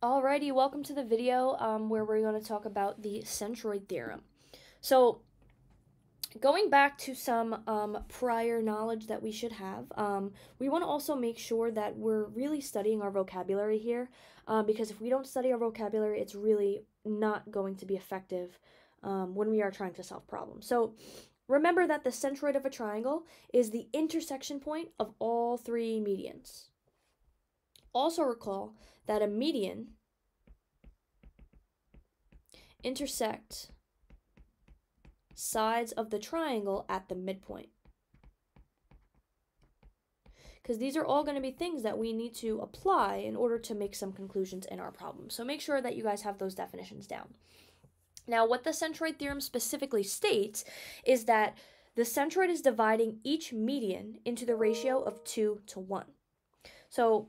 Alrighty, welcome to the video where we're going to talk about the centroid theorem. So, going back to some prior knowledge that we should have, we want to also make sure that we're really studying our vocabulary here, because if we don't study our vocabulary, it's really not going to be effective when we are trying to solve problems. So, remember that the centroid of a triangle is the intersection point of all three medians. Also recall that a median intersect sides of the triangle at the midpoint. Because these are all going to be things that we need to apply in order to make some conclusions in our problem. So make sure that you guys have those definitions down. Now, what the centroid theorem specifically states is that the centroid is dividing each median into the ratio of 2 to 1. So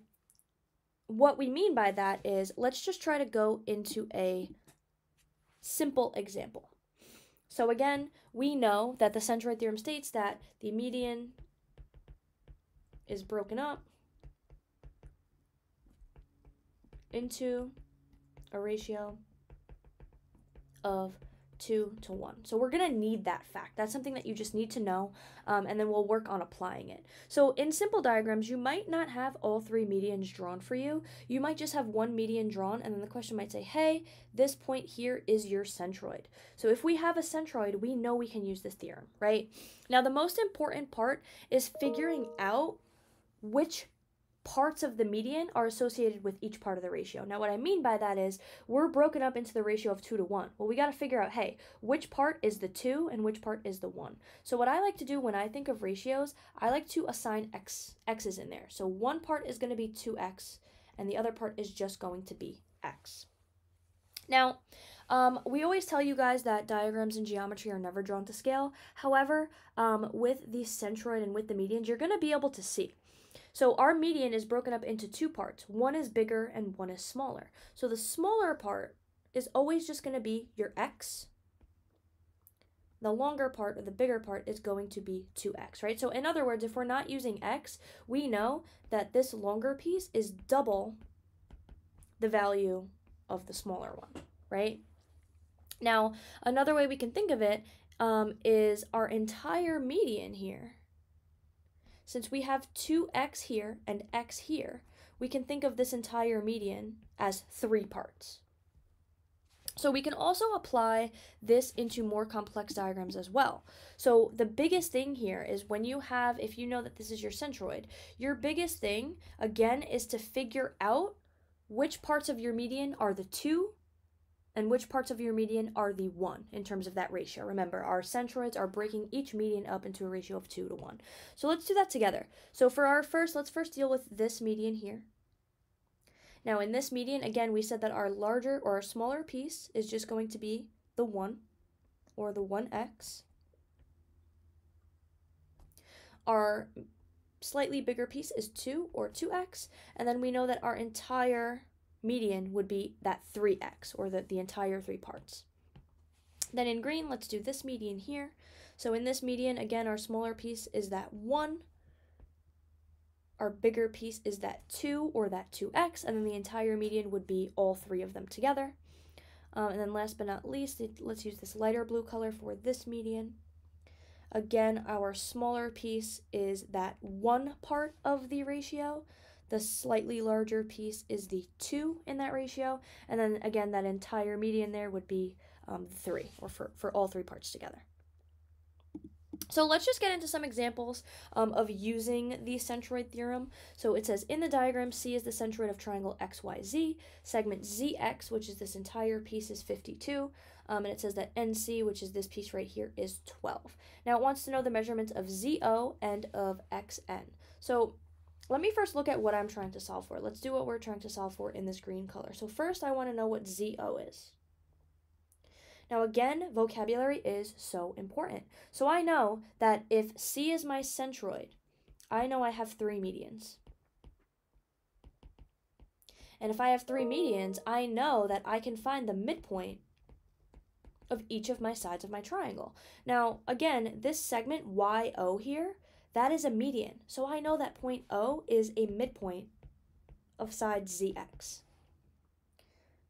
what we mean by that is, let's just try to go into a simple example. So again, we know that the centroid theorem states that the median is broken up into a ratio of 2 to 1. So we're going to need that fact. That's something that you just need to know, and then we'll work on applying it. So in simple diagrams, you might not have all three medians drawn for you. You might just have one median drawn, and then the question might say, hey, this point here is your centroid. So if we have a centroid, we know we can use this theorem, right? Now, the most important part is figuring out which parts of the median are associated with each part of the ratio. Now, what I mean by that is we're broken up into the ratio of 2 to 1. Well, we got to figure out, hey, which part is the 2 and which part is the 1. So what I like to do when I think of ratios, I like to assign x's in there. So one part is going to be 2x, and the other part is just going to be x. Now, we always tell you guys that diagrams in geometry are never drawn to scale. However, with the centroid and with the medians, you're going to be able to see. So our median is broken up into two parts. One is bigger and one is smaller. So the smaller part is always just going to be your x. The longer part, or the bigger part, is going to be 2x, right? So in other words, if we're not using x, we know that this longer piece is double the value of the smaller one, right? Now, another way we can think of it is our entire median here. Since we have 2x here and x here, we can think of this entire median as 3 parts. So we can also apply this into more complex diagrams as well. So the biggest thing here is when you have, if you know that this is your centroid, your biggest thing, again, is to figure out which parts of your median are the 2 and which parts of your median are the 1 in terms of that ratio. Remember, our centroids are breaking each median up into a ratio of 2 to 1. So let's do that together. So for our let's first deal with this median here. Now in this median, again, we said that our larger or our smaller piece is just going to be the 1 or the 1x. Our slightly bigger piece is 2 or 2x, and then we know that our entire median would be that 3x, or the entire 3 parts. Then in green, let's do this median here. So in this median, again, our smaller piece is that 1. Our bigger piece is that 2 or that 2x, and then the entire median would be all 3 of them together. And then last but not least, let's use this lighter blue color for this median. Again, our smaller piece is that 1 part of the ratio. The slightly larger piece is the 2 in that ratio, and then again that entire median there would be 3, or for all 3 parts together. So let's just get into some examples of using the centroid theorem. So it says in the diagram, C is the centroid of triangle XYZ, segment ZX, which is this entire piece, is 52, and it says that NC, which is this piece right here, is 12. Now it wants to know the measurements of ZO and of XN. So let me first look at what I'm trying to solve for. Let's do what we're trying to solve for in this green color. So first I want to know what ZO is. Now again, vocabulary is so important. So I know that if C is my centroid, I know I have 3 medians. And if I have 3 medians, I know that I can find the midpoint of each of my sides of my triangle. Now again, this segment YO here, that is a median. So I know that point O is a midpoint of side ZX.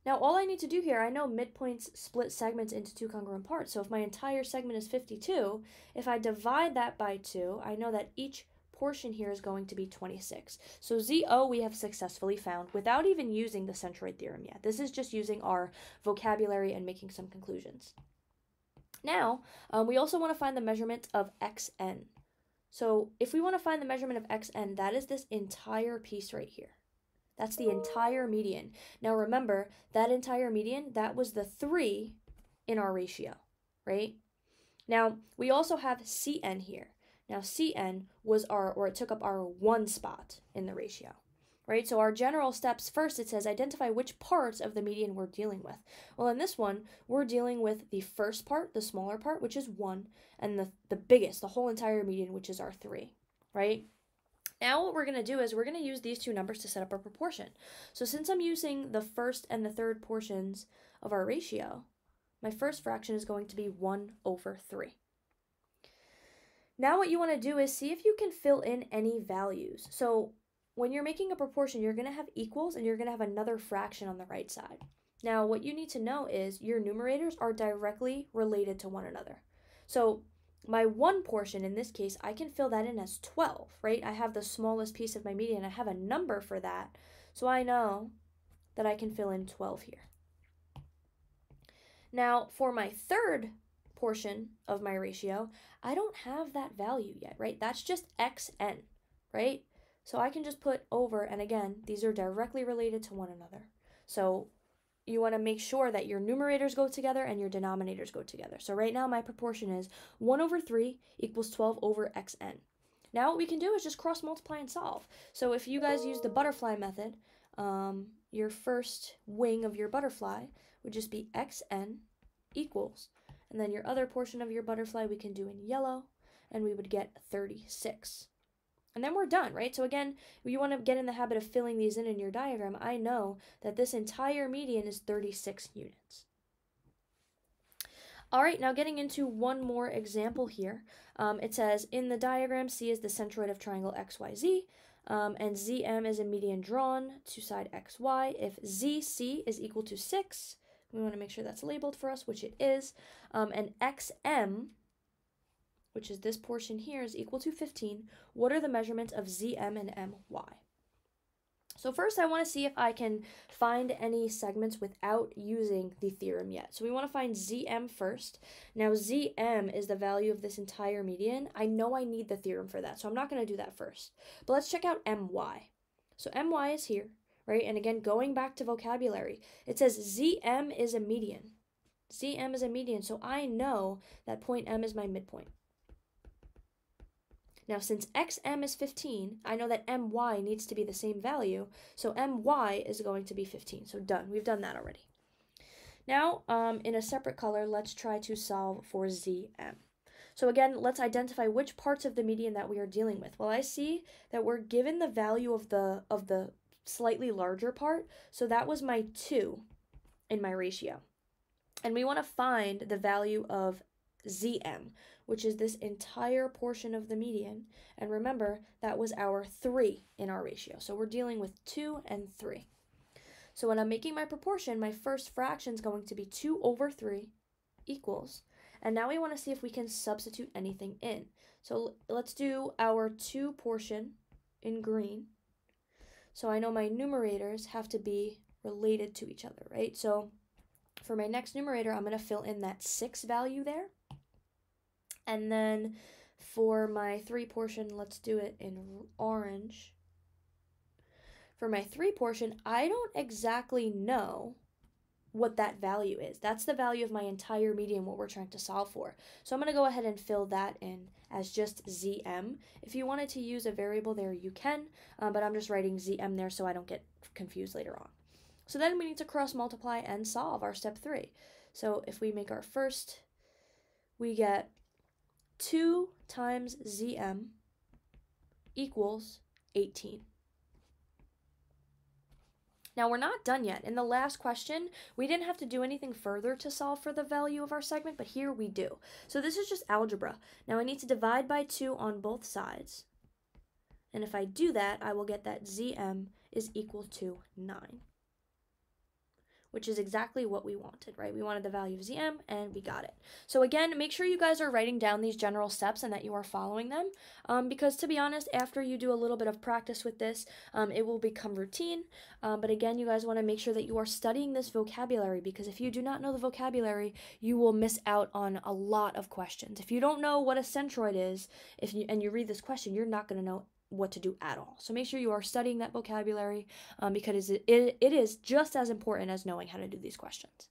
Now, all I need to do here, I know midpoints split segments into two congruent parts. So if my entire segment is 52, if I divide that by 2, I know that each portion here is going to be 26. So ZO we have successfully found without even using the centroid theorem yet. This is just using our vocabulary and making some conclusions. Now, we also want to find the measurement of xn. So if we want to find the measurement of xn, that is this entire piece right here. That's the entire median. Now remember, that entire median, that was the 3 in our ratio, right? Now, we also have Cn here. Now, Cn was it took up our 1 spot in the ratio, right? So our general steps, first it says identify which parts of the median we're dealing with. Well, in this one, we're dealing with the first part, the smaller part, which is 1, and the biggest, the whole entire median, which is our 3, right? Now what we're going to do is we're going to use these two numbers to set up a proportion. So since I'm using the first and the third portions of our ratio, my first fraction is going to be 1/3. Now what you want to do is see if you can fill in any values. So when you're making a proportion, you're going to have equals and you're going to have another fraction on the right side. Now what you need to know is your numerators are directly related to one another. So my 1 portion, in this case, I can fill that in as 12, right? I have the smallest piece of my median. I have a number for that, so I know that I can fill in 12 here. Now, for my third portion of my ratio, I don't have that value yet, right? That's just xn, right? So I can just put over, and again, these are directly related to one another. So you want to make sure that your numerators go together and your denominators go together. So right now my proportion is 1/3 equals 12/xn. Now what we can do is just cross multiply and solve. So if you guys use the butterfly method, your first wing of your butterfly would just be xn equals, and then your other portion of your butterfly we can do in yellow, and we would get 36. And then we're done, right? So again, you want to get in the habit of filling these in your diagram. I know that this entire median is 36 units. All right, now getting into one more example here. It says, in the diagram, C is the centroid of triangle XYZ, and ZM is a median drawn to side XY. If ZC is equal to 6, we want to make sure that's labeled for us, which it is, and XM, which is this portion here, is equal to 15, what are the measurements of ZM and MY? So first I want to see if I can find any segments without using the theorem yet. So we want to find ZM first. Now ZM is the value of this entire median. I know I need the theorem for that, so I'm not going to do that first. But let's check out MY. So MY is here, right? And again, going back to vocabulary, it says ZM is a median. ZM is a median, so I know that point M is my midpoint. Now, since XM is 15, I know that MY needs to be the same value, so MY is going to be 15. So done. We've done that already. Now, in a separate color, let's try to solve for ZM. So again, let's identify which parts of the median that we are dealing with. Well, I see that we're given the value of the slightly larger part, so that was my 2 in my ratio. And we want to find the value of ZM, which is this entire portion of the median. And remember, that was our 3 in our ratio. So we're dealing with 2 and 3. So when I'm making my proportion, my first fraction is going to be 2/3 equals. And now we want to see if we can substitute anything in. So let's do our 2 portion in green. So I know my numerators have to be related to each other, right? So for my next numerator, I'm going to fill in that 6 value there. And then for my 3 portion, let's do it in orange. For my 3 portion, I don't exactly know what that value is. That's the value of my entire median, what we're trying to solve for. So I'm going to go ahead and fill that in as just ZM. If you wanted to use a variable there, you can, but I'm just writing ZM there so I don't get confused later on. So then we need to cross multiply and solve our step 3. So if we make our first, we get 2 times ZM equals 18. Now we're not done yet. In the last question, we didn't have to do anything further to solve for the value of our segment, but here we do. So this is just algebra. Now I need to divide by 2 on both sides. And if I do that, I will get that ZM is equal to 9. which is exactly what we wanted, right? We wanted the value of ZM, and we got it. So again, make sure you guys are writing down these general steps and that you are following them, because to be honest, after you do a little bit of practice with this, it will become routine. But again, you guys want to make sure that you are studying this vocabulary, because if you do not know the vocabulary, you will miss out on a lot of questions. If you don't know what a centroid is, and you read this question, you're not going to know what to do at all. So make sure you are studying that vocabulary, because it is just as important as knowing how to do these questions.